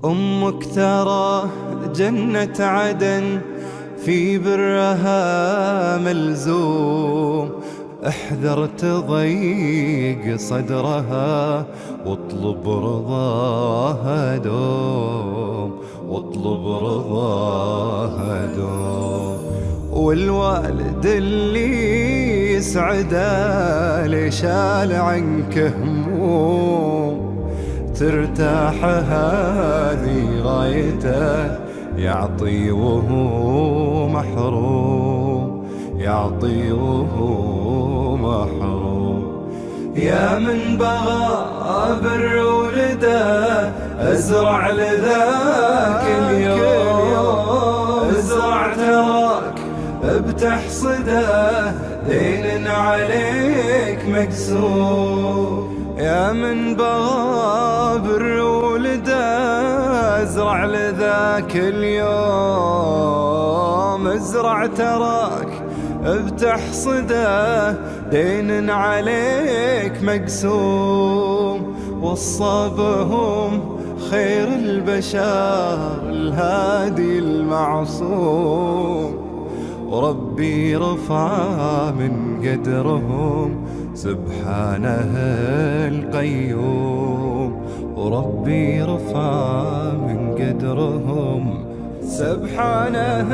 أمك ترى جنة عدن في برها ملزوم، احذر تضيق صدرها واطلب رضاها دوم، واطلب رضاها دوم. والوالد اللي يسعده ليشال عنك هموم، ترتاح هذه غايته، يعطي وهو محروم، يعطي وهو محروم. يا من بغى بر ولده ازرع لذاك اليوم، ازرع تراك بتحصده دين عليك مقسوم. يا من بغى بر ولده ازرع لذاك اليوم، ازرع تراك بتحصده دين عليك مقسوم. وصى بهم خير البشر الهادي المعصوم، وربي رفع من قدرهم سبحانه القيوم، وربي رفع من قدرهم سبحانه